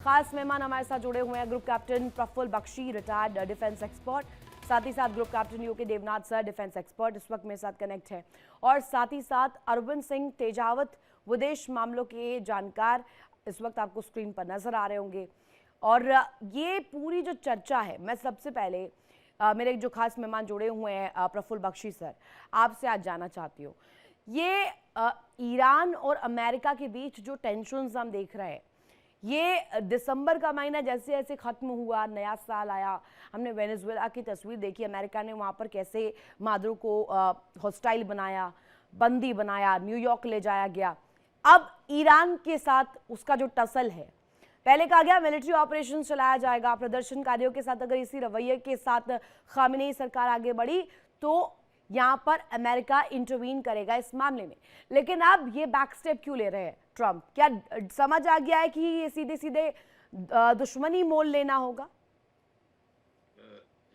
खास मेहमान हमारे साथ जुड़े हुए हैं, group captain Prafulla Bakshi, retired defence expert, साथ ही साथ group captain UK Devnath sir, defence expert इस वक्त मेरे साथ कनेक्ट है, और साथ ही साथ अरविंद सिंह तेजावत, विदेश मामलों के जानकार, इस वक्त आपको स्क्रीन पर नजर आ रहे होंगे। और ये पूरी जो चर्चा है, मैं सबसे पहले मेरे जो खास मेहमान जुड़े हुए हैं प्रफुल्ल बख्शी सर, आपसे आज जानना चाहती हूँ, ये ईरान और अमेरिका के बीच जो टेंशन्स हम देख रहे हैं, ये दिसंबर का महीना जैसे जैसे ख़त्म हुआ, नया साल आया, हमने वेनेजुएला की तस्वीर देखी, अमेरिका ने वहाँ पर कैसे मादुरो को हॉस्टाइल बनाया, बंदी बनाया, न्यूयॉर्क ले जाया गया। अब ईरान के साथ उसका जो टसल है, पहले कहा गया मिलिट्री ऑपरेशन चलाया जाएगा, प्रदर्शनकारियों के साथ अगर इसी रवैये के साथ खामेनेई सरकार आगे बढ़ी तो यहाँ पर अमेरिका इंटरवीन करेगा इस मामले में। लेकिन अब ये बैक स्टेप क्यों ले रहे हैं ट्रंप? क्या समझ आ गया है कि ये सीधे सीधे दुश्मनी मोल लेना होगा?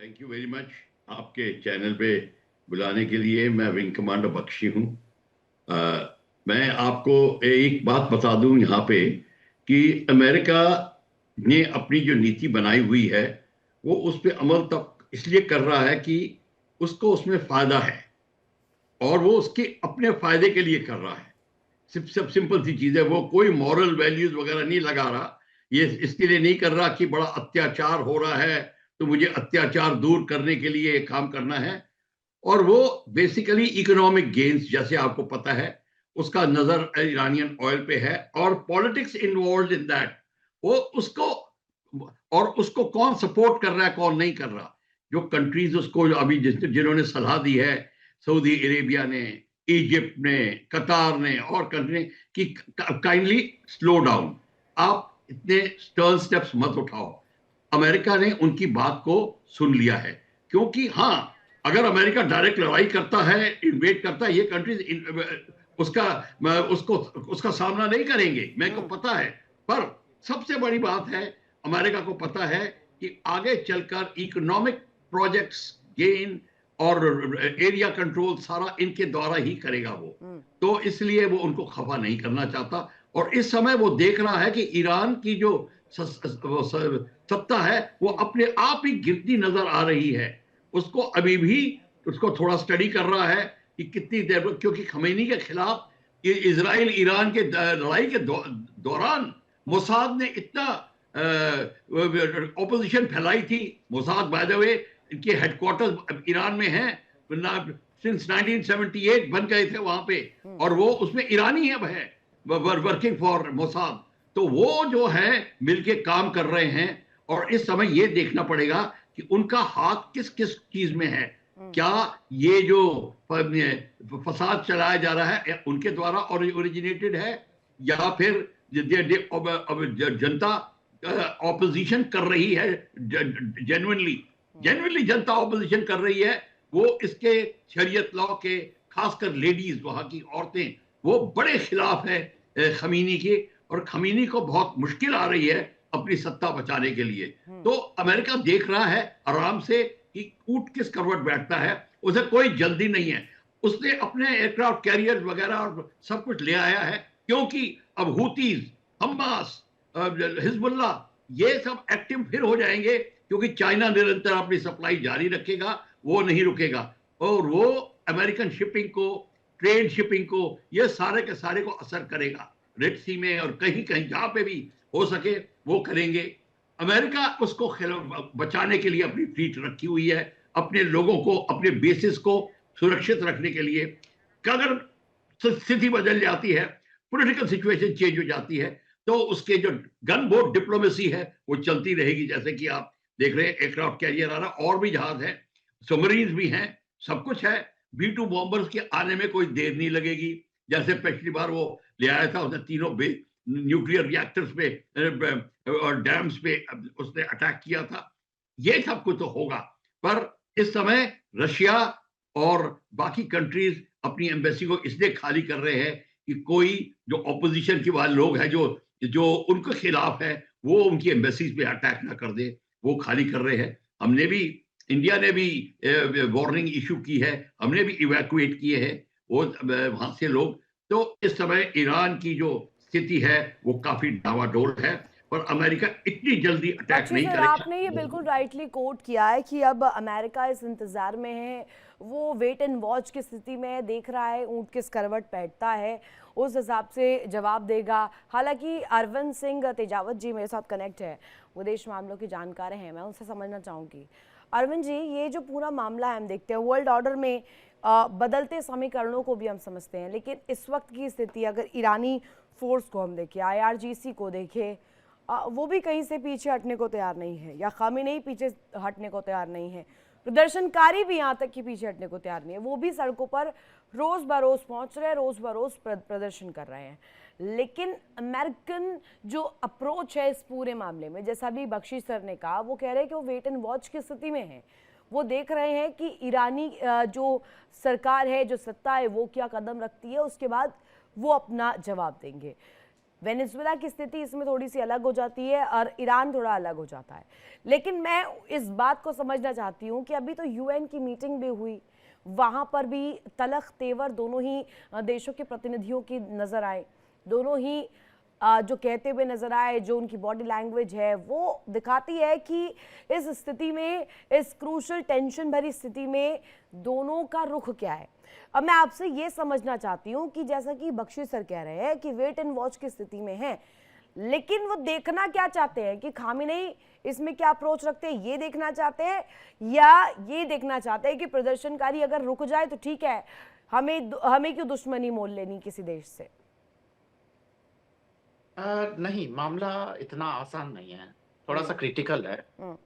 थैंक यू वेरी मच आपके चैनल पे बुलाने के लिए। मैं विंग कमांडर बख्शी हूँ। मैं आपको एक बात बता दूं यहाँ पे कि अमेरिका ने अपनी जो नीति बनाई हुई है वो उस पर अमल तक इसलिए कर रहा है कि उसको उसमें फायदा है और वो उसके अपने फायदे के लिए कर रहा है। सब सिंपल सी चीज है, वो कोई मॉरल वैल्यूज वगैरह नहीं लगा रहा। ये इसके लिए नहीं कर रहा कि बड़ा अत्याचार हो रहा है तो मुझे अत्याचार दूर करने के लिए काम करना है। और वो बेसिकली इकोनॉमिक गेन्स, जैसे आपको पता है, उसका नजर ईरानियन ऑयल पे है और पॉलिटिक्स इन्वॉल्व इन दैट। वो उसको और उसको कौन सपोर्ट कर रहा है कौन नहीं कर रहा। जो कंट्रीज उसको अभी जिन्होंने सलाह दी है, सऊदी अरेबिया ने, इजिप्ट ने, कतार ने और कंट्री कि काइंडली स्लो डाउन, आप इतने स्टर्न स्टेप्स मत उठाओ। अमेरिका ने उनकी बात को सुन लिया है, क्योंकि हाँ, अगर अमेरिका डायरेक्ट लड़ाई करता है, इन्वेट करता है, ये कंट्रीज उसका सामना नहीं करेंगे, मेरे को पता है। पर सबसे बड़ी बात है, अमेरिका को पता है कि आगे चलकर इकोनॉमिक प्रोजेक्ट्स गेन और एरिया कंट्रोल सारा इनके द्वारा ही करेगा वो। तो इसलिए वो उनको खफा नहीं करना चाहता। और इस समय वो देख रहा है कि ईरान की जो सत्ता है वो अपने आप ही गिरती नजर आ रही है। उसको अभी भी उसको थोड़ा स्टडी कर रहा है कि कितनी देर, क्योंकि खमेनी के खिलाफ इजराइल ईरान के लड़ाई के दौरान मोसाद ने इतना ऑपोजिशन फैलाई थी। मोसाद बाय द वे इनके हेडक्वार्टर्स ईरान में हैं, सिंस 1978 बन गए थे वहां पे, और वो उसमें ईरानी है वर्किंग फॉर मोसाद। तो वो जो है मिलके काम कर रहे हैं। और इस समय ये देखना पड़ेगा कि उनका हाथ किस किस चीज में है। क्या ये जो फसाद चलाया जा रहा है उनके द्वारा ओरिजिनेटेड है, या फिर जनता ऑपोजिशन कर रही है, जेन्युइनली जनता ऑपोजिशन कर रही है। वो इसके शरीयत लॉ के, खासकर लेडीज, वहां की औरतें, वो बड़े खिलाफ है खमीनी के, और खमीनी को बहुत मुश्किल आ रही है अपनी सत्ता बचाने के लिए। तो अमेरिका देख रहा है आराम से कि ऊंट किस करवट बैठता है, उसे कोई जल्दी नहीं है। उसने अपने एयरक्राफ्ट कैरियर वगैरह और सब कुछ ले आया है, क्योंकि अब हुतीज, हमास, हिजबुल्ला, ये सब एक्टिव फिर हो जाएंगे, क्योंकि चाइना निरंतर अपनी सप्लाई जारी रखेगा, वो नहीं रुकेगा। और वो अमेरिकन शिपिंग को, ट्रेड शिपिंग को, ये सारे के सारे को असर करेगा। रेड सी में और कहीं कहीं जहां पे भी हो सके वो करेंगे। अमेरिका उसको बचाने के लिए अपनी फ्लीट रखी हुई है, अपने लोगों को, अपने बेसिस को सुरक्षित रखने के लिए। अगर स्थिति बदल जाती है, पॉलिटिकल सिचुएशन चेंज हो जाती है, तो उसके जो गन बोट डिप्लोमेसी है वो चलती रहेगी। जैसे कि आप देख रहे हैं एयरक्राफ्ट कैरियर आ रहा, और भी जहाज है, सबमरीन्स भी हैं, सब कुछ है। B-2 बॉम्बर्स के आने में कोई देर नहीं लगेगी। जैसे पिछली बार वो ले आया था, उसने तीनों न्यूक्लियर रिएक्टर्स पे और डैम्स पे उसने अटैक किया था। ये सब कुछ तो होगा। पर इस समय रशिया और बाकी कंट्रीज अपनी एम्बेसी को इसलिए खाली कर रहे हैं कि कोई जो ऑपोजिशन के वाले लोग हैं, जो उनके खिलाफ है, वो उनकी एम्बेसीज पे अटैक ना कर दे, वो खाली कर रहे हैं। हमने भी, इंडिया ने भी वार्निंग इशू की है, हमने भी इवैक्यूएट किए हैं वो वहां से लोग। तो इस समय ईरान की जो स्थिति है वो काफी डावाडोल है। पर अमेरिका इतनी जल्दी अटैक बख्शी नहीं सर, करेगा। आपने ये बिल्कुल राइटली कोट किया है कि अब अमेरिका इस इंतज़ार में है, वो वेट एंड वॉच की स्थिति में है, देख रहा है ऊँट किस करवट बैठता है, उस हिसाब से जवाब देगा। हालांकि अरविंद सिंह तेजावत जी मेरे साथ कनेक्ट है, विदेश मामलों के जानकार हैं, मैं उनसे समझना चाहूँगी। अरविंद जी, ये जो पूरा मामला है हम देखते हैं वर्ल्ड ऑर्डर में बदलते समीकरणों को भी हम समझते हैं, लेकिन इस वक्त की स्थिति अगर ईरानी फोर्स को हम देखें, IRGC को देखें, वो भी कहीं से पीछे हटने को तैयार नहीं है, या खामेनेई पीछे हटने को तैयार नहीं है, प्रदर्शनकारी भी यहाँ तक कि पीछे हटने को तैयार नहीं है, वो भी सड़कों पर रोज बरोज पहुंच रहे हैं, रोज बरोज प्रदर्शन कर रहे हैं। लेकिन अमेरिकन जो अप्रोच है इस पूरे मामले में, जैसा भी बख्शी सर ने कहा, वो कह रहे हैं कि वो वेट एंड वॉच की स्थिति में है, वो देख रहे हैं कि ईरानी जो सरकार है, जो सत्ता है, वो क्या कदम रखती है, उसके बाद वो अपना जवाब देंगे। वेनेजुएला की स्थिति इसमें थोड़ी सी अलग हो जाती है और ईरान थोड़ा अलग हो जाता है। लेकिन मैं इस बात को समझना चाहती हूँ कि अभी तो UN की मीटिंग भी हुई, वहाँ पर भी तलख तेवर दोनों ही देशों के प्रतिनिधियों की नज़र आए, दोनों ही जो कहते हुए नजर आए, जो उनकी बॉडी लैंग्वेज है वो दिखाती है कि इस स्थिति में, इस क्रूशल टेंशन भरी स्थिति में दोनों का रुख क्या है। अब मैं आपसे ये समझना चाहती हूँ कि जैसा कि बख्शी सर कह रहे हैं कि वेट एंड वॉच की स्थिति में है, लेकिन वो देखना क्या चाहते हैं कि खामेनेई इसमें क्या अप्रोच रखते हैं, ये देखना चाहते हैं, या ये देखना चाहते हैं कि प्रदर्शनकारी अगर रुक जाए तो ठीक है, हमें क्यों दुश्मनी मोल लेनी किसी देश से। नहीं, मामला इतना आसान नहीं है, थोड़ा सा क्रिटिकल है। हम्म,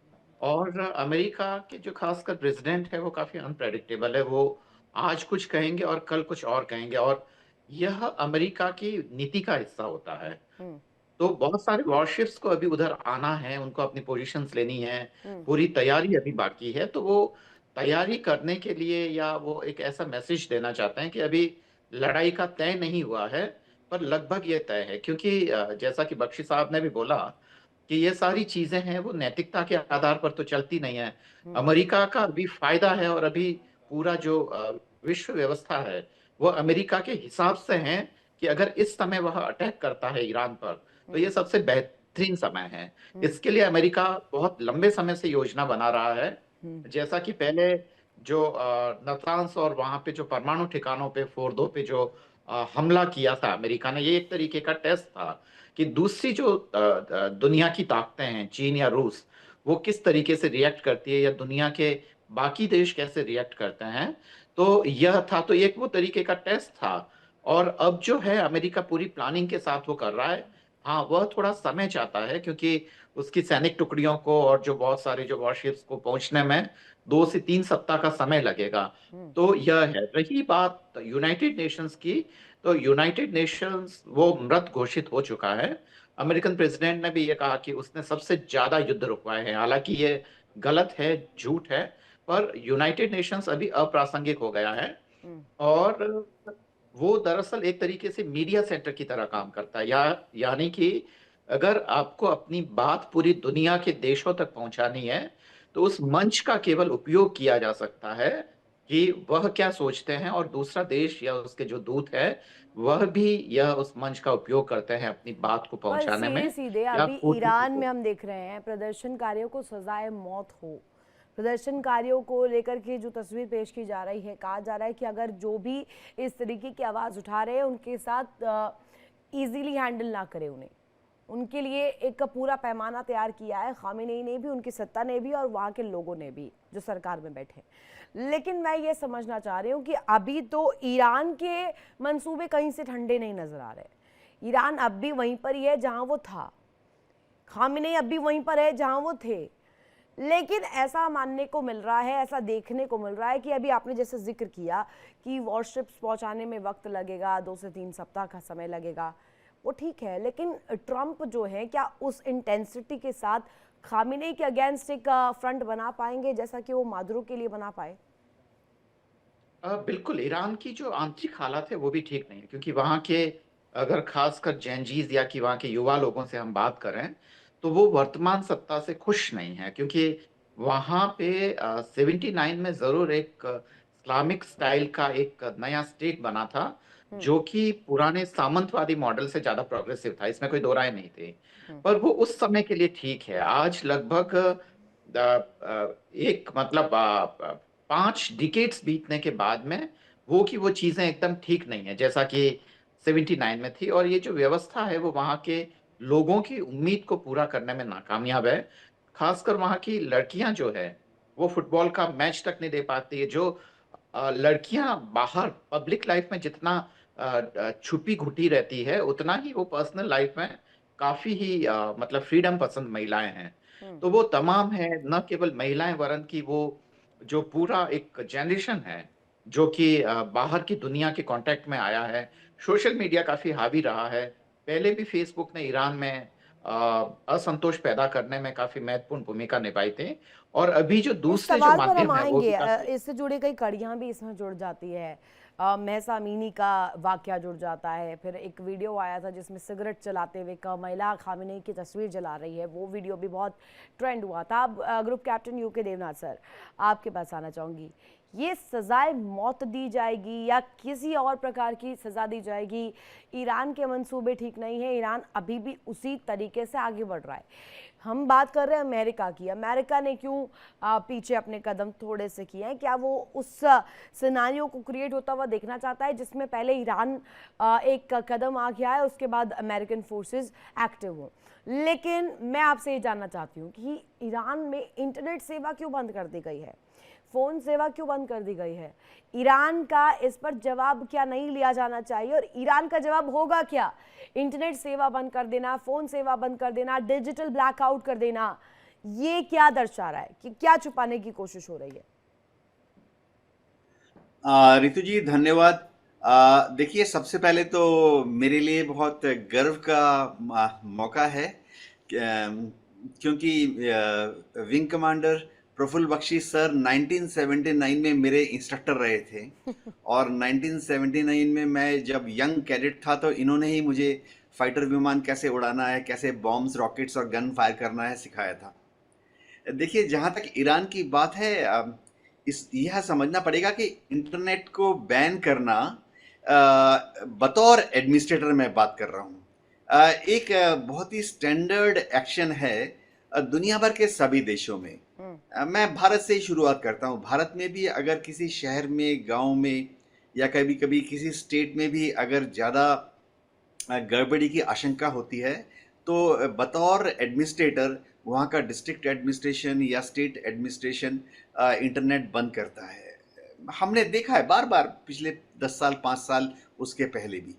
और अमेरिका के जो खासकर प्रेसिडेंट है वो काफी अनप्रेडिक्टेबल है। वो आज कुछ कहेंगे और कल कुछ और कहेंगे, और यह अमेरिका की नीति का हिस्सा होता है। हम्म, तो बहुत सारे वॉरशिप्स को अभी उधर आना है, उनको अपनी पोजीशंस लेनी है, हम्म, पूरी तैयारी अभी बाकी है। तो वो तैयारी करने के लिए, या वो एक ऐसा मैसेज देना चाहते हैं कि अभी लड़ाई का तय नहीं हुआ है, पर लगभग ये तय है। क्योंकि जैसा कि बख्शी साहब ने भी बोला कि ये सारी चीजें हैं वो नैतिकता के आधार पर तो चलती नहीं है। हम्म, अमेरिका का अभी फायदा है, और अभी पूरा जो विश्व व्यवस्था है वो अमेरिका के हिसाब से है कि अगर इस समय वह अटैक करता है ईरान पर, तो ये सबसे बेहतरीन समय है। इसके लिए अमेरिका बहुत लंबे समय से योजना बना रहा है। जैसा कि पहले जो नतांस और वहां पे जो परमाणु ठिकानों पे, फोर्दो पे जो हमला किया था अमेरिका ने, ये एक तरीके का टेस्ट था कि दूसरी जो दुनिया की ताकतें हैं, चीन या रूस, वो किस तरीके से रिएक्ट करती है, या दुनिया के बाकी देश कैसे रिएक्ट करते हैं। तो यह था, तो एक वो तरीके का टेस्ट था। और अब जो है अमेरिका पूरी प्लानिंग के साथ वो कर रहा है। हाँ, वह थोड़ा समय चाहता है, क्योंकि उसकी सैनिक टुकड़ियों को और जो बहुत सारे जो वॉरशिप्स को पहुंचने में 2 से 3 सप्ताह का समय लगेगा। तो यह है। रही बात यूनाइटेड नेशंस की, तो यूनाइटेड नेशंस वो मृत घोषित हो चुका है। अमेरिकन प्रेसिडेंट ने भी ये कहा कि उसने सबसे ज्यादा युद्ध रुकवाए हैं। हालांकि ये गलत है, झूठ है, पर यूनाइटेड नेशंस अभी अप्रासंगिक हो गया है। और वो दरअसल एक तरीके से मीडिया सेंटर की तरह काम करता है, यानी कि अगर आपको अपनी बात पूरी दुनिया के देशों तक पहुंचानी है, तो उस मंच का केवल उपयोग किया जा सकता है कि वह क्या सोचते हैं, और दूसरा देश या उसके जो दूत है वह भी यह उस मंच का उपयोग करते हैं अपनी बात को पर पहुंचाने में, सीधे सीधे या अभी कूटनीति ईरान में को। हम देख रहे हैं प्रदर्शनकारियों को सजाए मौत हो, प्रदर्शनकारियों को लेकर के जो तस्वीर पेश की जा रही है, कहा जा रहा है कि अगर जो भी इस तरीके की आवाज़ उठा रहे हैं उनके साथ इजीली हैंडल ना करें, उन्हें, उनके लिए एक पूरा पैमाना तैयार किया है खामेनेई ने भी, उनकी सत्ता ने भी, और वहाँ के लोगों ने भी जो सरकार में बैठे। लेकिन मैं ये समझना चाह रही हूँ कि अभी तो ईरान के मंसूबे कहीं से ठंडे नहीं नजर आ रहे। ईरान अब भी वहीं पर ही है जहाँ वो था, खामेनेई अब भी वहीं पर है जहाँ वो थे। लेकिन ऐसा मानने को मिल रहा है, ऐसा देखने को मिल रहा है कि अभी आपने जैसे जिक्र किया कि वॉरशिप्स पहुंचाने में वक्त लगेगा, 2 से 3 सप्ताह का समय लगेगा, वो ठीक है, लेकिन ट्रंप जो है क्या उस इंटेंसिटी के साथ खामेनेई के अगेंस्ट एक फ्रंट बना पाएंगे जैसा कि वो मादुरो के लिए बना पाए? बिल्कुल, ईरान की जो आंतरिक हालत है वो भी ठीक नहीं है, क्योंकि वहाँ के, अगर खासकर जेनजीज या कि वहाँ के युवा लोगों से हम बात करें, तो वो वर्तमान सत्ता से खुश नहीं है। क्योंकि वहाँ पे 79 में जरूर एक इस्लामिक स्टाइल का एक नया स्टेट बना था, जो कि पुराने सामंतवादी मॉडल से ज्यादा प्रोग्रेसिव था, इसमें कोई दो राय नहीं थी। हम्म। पर वो उस समय के लिए ठीक है। आज लगभग एक मतलब 5 डिकेट्स बीतने के बाद में वो चीजें एकदम ठीक नहीं है जैसा कि 79 में थी। और ये जो व्यवस्था है वो वहाँ के लोगों की उम्मीद को पूरा करने में नाकामयाब है। खासकर वहाँ की लड़कियां जो है वो फुटबॉल का मैच तक नहीं दे पाती है। जो लड़कियां बाहर पब्लिक लाइफ में जितना छुपी घुटी रहती है, उतना ही वो पर्सनल लाइफ में काफी ही मतलब फ्रीडम पसंद महिलाएं हैं। हम्म। तो वो तमाम है, न केवल महिलाएं वरन की वो जो पूरा एक जनरेशन है जो कि बाहर की दुनिया के कांटेक्ट में आया है। सोशल मीडिया काफी हावी रहा है। पहले भी फेसबुक ने ईरान में असंतोष पैदा करने में काफी महत्वपूर्ण भूमिका निभाई थी। और अभी जो इस दूसरे जो सवाल पर हम माध्यम है वो भी आएंगे, काफी। इससे जुड़ी कई कड़ियां भी इसमें जुड़ जाती है। महसा अमीनी का वाकया जुड़ जाता है, फिर एक वीडियो आया था जिसमें सिगरेट चलाते हुए का महिला खामिनेई की तस्वीर जला रही है, वो वीडियो भी बहुत ट्रेंड हुआ था। अब group captain UK Devnath sir, आपके पास आना चाहूंगी, ये सजाए मौत दी जाएगी या किसी और प्रकार की सजा दी जाएगी? ईरान के मंसूबे ठीक नहीं है, ईरान अभी भी उसी तरीके से आगे बढ़ रहा है। हम बात कर रहे हैं अमेरिका की, अमेरिका ने क्यों पीछे अपने कदम थोड़े से किए हैं? क्या वो उस सिनारियो को क्रिएट होता हुआ देखना चाहता है जिसमें पहले ईरान एक कदम आ गया है, उसके बाद अमेरिकन फोर्सेस एक्टिव हो? लेकिन मैं आपसे ये जानना चाहती हूँ कि ईरान में इंटरनेट सेवा क्यों बंद कर दी गई है, फोन सेवा क्यों बंद कर दी गई है? ईरान का इस पर जवाब क्या नहीं लिया जाना चाहिए, और ईरान का जवाब होगा क्या? इंटरनेट सेवा बंद कर देना, फोन सेवा बंद कर देना, डिजिटल ब्लैकआउट कर देना, ये क्या दर्शा रहा है कि क्या छुपाने की कोशिश हो रही है? रितु जी धन्यवाद। देखिए, सबसे पहले तो मेरे लिए बहुत गर्व का मौका है क्योंकि wing commander Prafulla Bakshi sir 1979 में मेरे इंस्ट्रक्टर रहे थे और 1979 में मैं जब यंग कैडेट था तो इन्होंने ही मुझे फाइटर विमान कैसे उड़ाना है, कैसे बॉम्ब्स, रॉकेट्स और गन फायर करना है सिखाया था। देखिए, जहाँ तक ईरान की बात है, यह समझना पड़ेगा कि इंटरनेट को बैन करना, बतौर एडमिनिस्ट्रेटर मैं बात कर रहा हूँ, एक बहुत ही स्टैंडर्ड एक्शन है दुनिया भर के सभी देशों में। मैं भारत से ही शुरुआत करता हूँ। भारत में भी अगर किसी शहर में, गांव में या कभी कभी किसी स्टेट में भी अगर ज़्यादा गड़बड़ी की आशंका होती है तो बतौर एडमिनिस्ट्रेटर वहाँ का डिस्ट्रिक्ट एडमिनिस्ट्रेशन या स्टेट एडमिनिस्ट्रेशन इंटरनेट बंद करता है। हमने देखा है बार बार, पिछले 10 साल 5 साल उसके पहले भी।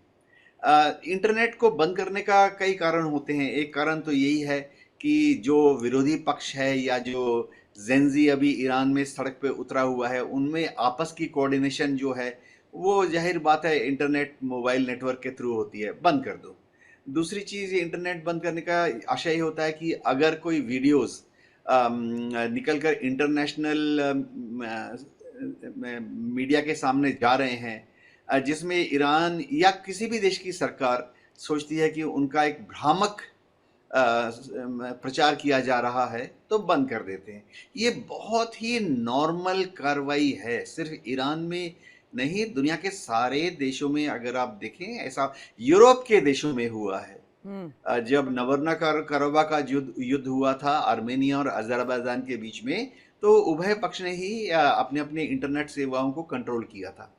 इंटरनेट को बंद करने का कई कारण होते हैं। एक कारण तो यही है कि जो विरोधी पक्ष है या जो जेंजी अभी ईरान में सड़क पे उतरा हुआ है, उनमें आपस की कोऑर्डिनेशन जो है वो जाहिर बात है इंटरनेट मोबाइल नेटवर्क के थ्रू होती है, बंद कर दो। दूसरी चीज़, इंटरनेट बंद करने का आशय ये होता है कि अगर कोई वीडियोस निकल कर इंटरनेशनल मीडिया के सामने जा रहे हैं जिसमें ईरान या किसी भी देश की सरकार सोचती है कि उनका एक भ्रामक प्रचार किया जा रहा है, तो बंद कर देते हैं। ये बहुत ही नॉर्मल कार्रवाई है, सिर्फ ईरान में नहीं, दुनिया के सारे देशों में अगर आप देखें ऐसा यूरोप के देशों में हुआ है। जब नगोर्नो कराबाख का युद्ध हुआ था आर्मेनिया और अजरबैजान के बीच में, तो उभय पक्ष ने ही अपने अपने इंटरनेट सेवाओं को कंट्रोल किया था।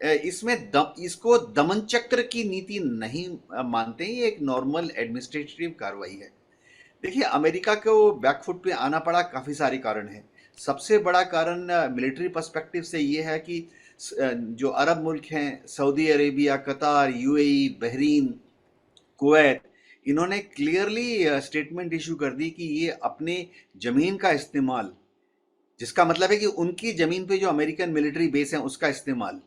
इसमें इसको दमन चक्र की नीति नहीं मानते, ये एक नॉर्मल एडमिनिस्ट्रेटिव कार्रवाई है। देखिए, अमेरिका को बैकफुट पे आना पड़ा, काफ़ी सारे कारण हैं। सबसे बड़ा कारण मिलिट्री पर्सपेक्टिव से ये है कि जो अरब मुल्क हैं, सऊदी अरेबिया, कतार, यूएई, बहरीन, कुवैत, इन्होंने क्लियरली स्टेटमेंट इशू कर दी कि ये अपने ज़मीन का इस्तेमाल, जिसका मतलब है कि उनकी ज़मीन पे जो अमेरिकन मिलिट्री बेस है उसका इस्तेमाल,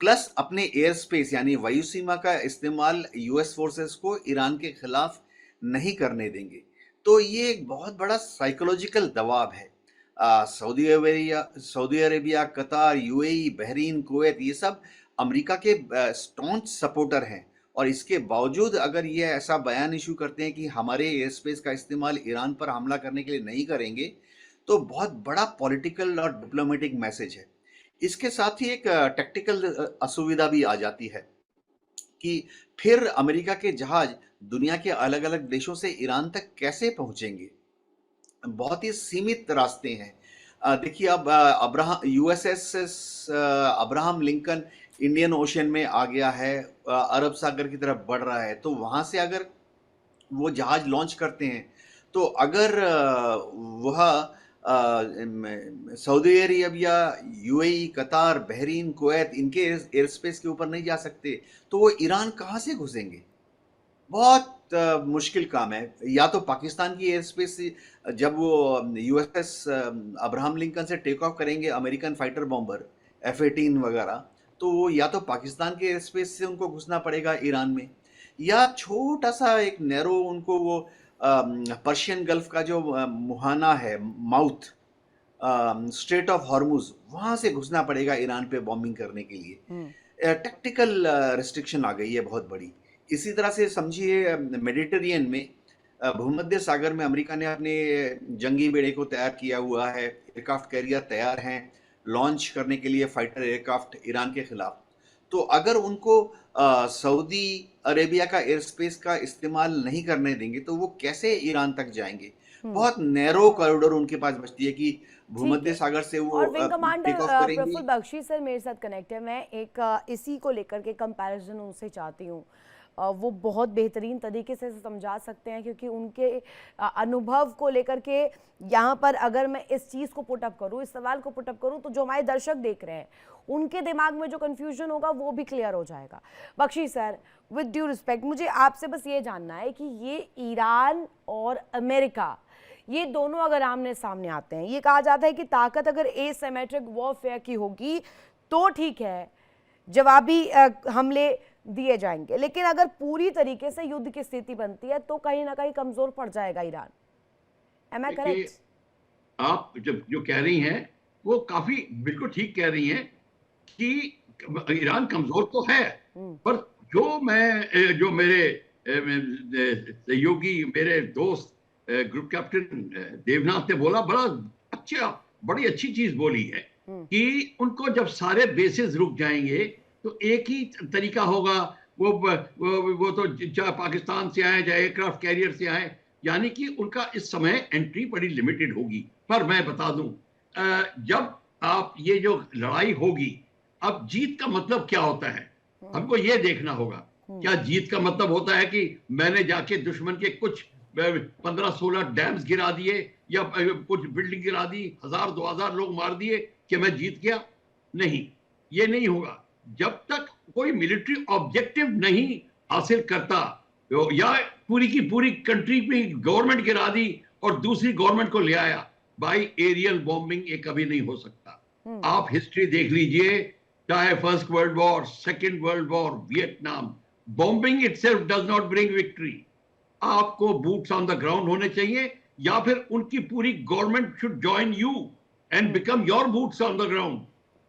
प्लस अपने एयर स्पेस यानी वायु सीमा का इस्तेमाल यूएस फोर्सेस को ईरान के खिलाफ नहीं करने देंगे। तो ये एक बहुत बड़ा साइकोलॉजिकल दबाव है। सऊदी अरेबिया, कतार, यूएई, बहरीन, कुवैत, ये सब अमेरिका के स्टॉन्च सपोर्टर हैं, और इसके बावजूद अगर ये ऐसा बयान इशू करते हैं कि हमारे एयर स्पेस का इस्तेमाल ईरान पर हमला करने के लिए नहीं करेंगे, तो बहुत बड़ा पॉलिटिकल और डिप्लोमेटिक मैसेज है। इसके साथ ही एक टैक्टिकल असुविधा भी आ जाती है। कि फिर अमेरिका के जहाज दुनिया के अलग-अलग देशों से ईरान तक कैसे पहुंचेंगे? बहुत ही सीमित रास्ते हैं। देखिए अब USS Abraham Lincoln Indian ocean में आ गया है, अरब सागर की तरफ बढ़ रहा है, तो वहां से अगर वो जहाज लॉन्च करते हैं तो अगर वह सऊदी अरेबिया, यूएई, कतार, बहरीन, कुवैत इनके एयर स्पेस के ऊपर नहीं जा सकते तो वो ईरान कहाँ से घुसेंगे? बहुत मुश्किल काम है। या तो पाकिस्तान की एयर स्पेस से जब वो यूएसएस अब्राहम लिंकन से टेक ऑफ करेंगे अमेरिकन फाइटर बॉम्बर F-18 वगैरह, तो वो या तो पाकिस्तान के एयर स्पेस से उनको घुसना पड़ेगा ईरान में, या छोटा सा एक नैरो उनको वो पर्शियन गल्फ का जो मुहाना है, माउथ स्ट्रेट ऑफ हॉर्मुज, वहां से घुसना पड़ेगा ईरान पे बॉम्बिंग करने के लिए। टेक्टिकल रिस्ट्रिक्शन आ गई है बहुत बड़ी। इसी तरह से समझिए मेडिटेरियन में भूमध्य सागर में अमेरिका ने अपने जंगी बेड़े को तैयार किया हुआ है, एयरक्राफ्ट कैरियर तैयार हैं लॉन्च करने के लिए फाइटर एयरक्राफ्ट ईरान के खिलाफ। तो अगर उनको सऊदी अरेबिया का एयर स्पेस का इस्तेमाल नहीं करने देंगे तो वो कैसे ईरान तक जाएंगे? बहुत नैरो कॉरिडोर उनके पास बचती है कि भूमध्य सागर से वो और विंग कमांडर टेक ऑफ करेंगे। प्रफुल्ल बख्शी सर मेरे साथ कनेक्ट है। मैं एक इसी को लेकर के कंपैरिजन उनसे चाहती हूँ। वो बहुत बेहतरीन तरीके से समझा सकते हैं क्योंकि उनके अनुभव को लेकर के यहाँ पर अगर मैं इस चीज़ को पुटअप करूँ, इस सवाल को पुटअप करूँ, तो जो हमारे दर्शक देख रहे हैं उनके दिमाग में जो कन्फ्यूजन होगा वो भी क्लियर हो जाएगा। Bakshi sir, with due respect, मुझे आपसे बस ये जानना है कि ये ईरान और अमेरिका, ये दोनों अगर आमने सामने आते हैं, ये कहा जाता है कि ताकत अगर एसिमेट्रिक वॉरफेयर की होगी तो ठीक है, जवाबी हमले दिए जाएंगे, लेकिन अगर पूरी तरीके से युद्ध की स्थिति बनती है तो कहीं ना कहीं कमजोर पड़ जाएगा ईरान। एम आई करेक्ट? आप जो कह रही हैं वो काफी बिल्कुल ठीक कह रही हैं कि ईरान कमजोर तो है, पर जो मेरे सहयोगी, मेरे दोस्त ग्रुप कैप्टन देवनाथ ने बोला, बड़ी अच्छी चीज बोली है कि उनको जब सारे बेसिस रुक जाएंगे तो एक ही तरीका होगा, वो तो चाहे पाकिस्तान से आए चाहे एयरक्राफ्ट कैरियर से आए, यानी कि उनका इस समय एंट्री बड़ी लिमिटेड होगी। पर मैं बता दूं, जब आप ये जो लड़ाई होगी, अब जीत का मतलब क्या होता है हमको ये देखना होगा। क्या जीत का मतलब होता है कि मैंने जाके दुश्मन के कुछ 15-16 डैम्स गिरा दिए या कुछ बिल्डिंग गिरा दी, 1000-2000 लोग मार दिए कि मैं जीत गया? नहीं, ये नहीं होगा। जब तक कोई मिलिट्री ऑब्जेक्टिव नहीं हासिल करता, या पूरी की पूरी कंट्री पे गवर्नमेंट गिरा दी और दूसरी गवर्नमेंट को ले आया, बाय एरियल बॉम्बिंग ये कभी नहीं हो सकता। आप हिस्ट्री देख लीजिए, चाहे first world war, second world war, Vietnam, bombing itself does not bring victory. आपको बूट्स ऑन द ग्राउंड होने चाहिए, या फिर उनकी पूरी government should join you and become your boots on the ground,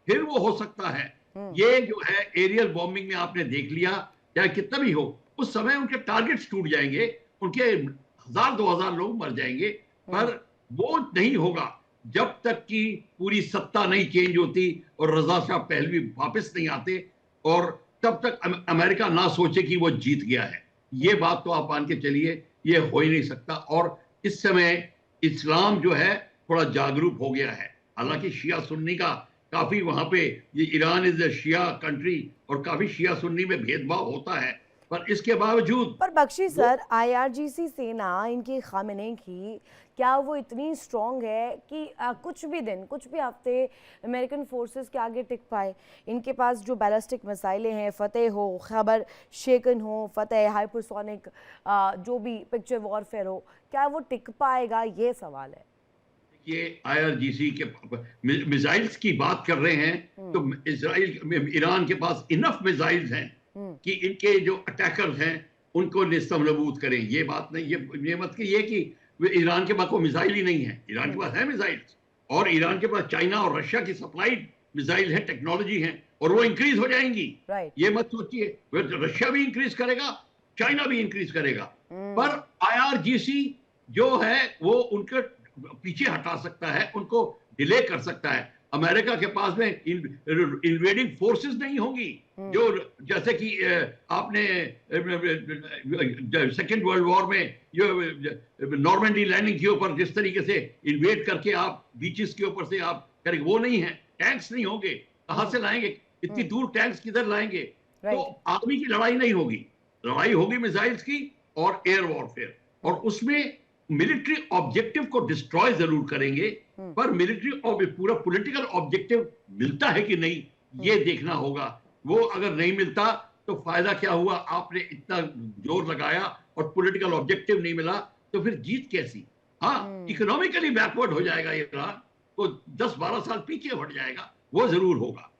फिर वो हो सकता है। ये जो है एरियल बॉम्बिंग में आपने देख लिया, चाहे कितना भी हो, उस समय उनके टारगेट्स टूट जाएंगे, उनके 1000-2000 लोग मर जाएंगे, पर वो नहीं होगा जब तक कि पूरी सत्ता नहीं चेंज होती और रजा शाह पहलवी वापस नहीं आते, और तब तक अमेरिका ना सोचे कि वो जीत गया है। ये बात तो आप मान के चलिए, ये हो ही नहीं सकता। और इस समय इस्लाम जो है थोड़ा जागरूक हो गया है, हालांकि शिया सुन्नी का काफी वहां पे, ये Iran is a Shia country और काफी शिया सुन्नी में भेदभाव होता है, पर इसके बावजूद। पर बख्शी सर, IRGC सेना इनकी खामेने की, क्या वो इतनी स्ट्रॉन्ग है कि कुछ भी हफ्ते अमेरिकन फोर्सेस के आगे टिक पाए? इनके पास जो बैलिस्टिक मिसाइलें हैं, फतेह हो, खैबर शेकन हो, फतेह हाइपरसोनिक, जो भी पिक्चर वॉरफेयर हो, क्या वो टिक पाएगा? ये सवाल है। ये IRGC के मिसाइल्स की बात कर रहे हैं, तो ईरान के पास इनफ मिसाइल्स हैं कि इनके जो अटैकर्स हैं उनको निस्तमनबूद करें। ये बात नहीं, ये मत कि ये कि ईरान के पास कोई मिसाइल ही नहीं है। ईरान के पास है मिसाइल्स, और ईरान के पास चाइना और रशिया की सप्लाइड मिसाइल है, टेक्नोलॉजी है, और वो इंक्रीज हो जाएंगी। ये मत सोचिए, रशिया भी इंक्रीज करेगा, चाइना भी इंक्रीज करेगा, पर IRGC जो है वो उनके पीछे हटा सकता है, उनको डिले कर सकता है। अमेरिका के पास में इन्वेडिंग फोर्सेस नहीं होंगी, जो जैसे कि आपने सेकेंड वर्ल्ड वॉर में जो नॉर्मंडी लैंडिंग के ऊपर जिस तरीके से इन्वेड करके आप बीचेस के ऊपर से आप करेंगे, वो नहीं है। टैंक्स नहीं होंगे, कहां से लाएंगे इतनी दूर, टैंक्स किधर लाएंगे? तो आर्मी की लड़ाई नहीं होगी, लड़ाई होगी मिसाइल्स की और एयर वॉरफेयर, और उसमें मिलिट्री ऑब्जेक्टिव को डिस्ट्रॉय जरूर करेंगे, पर मिलिट्री पूरा पॉलिटिकल ऑब्जेक्टिव मिलता है कि नहीं, ये देखना होगा। वो अगर नहीं मिलता तो फायदा क्या हुआ? आपने इतना जोर लगाया और पॉलिटिकल ऑब्जेक्टिव नहीं मिला, तो फिर जीत कैसी? हाँ, इकोनॉमिकली बैकवर्ड हो जाएगा ईरान, तो 10-12 साल पीछे हट जाएगा, वो जरूर होगा।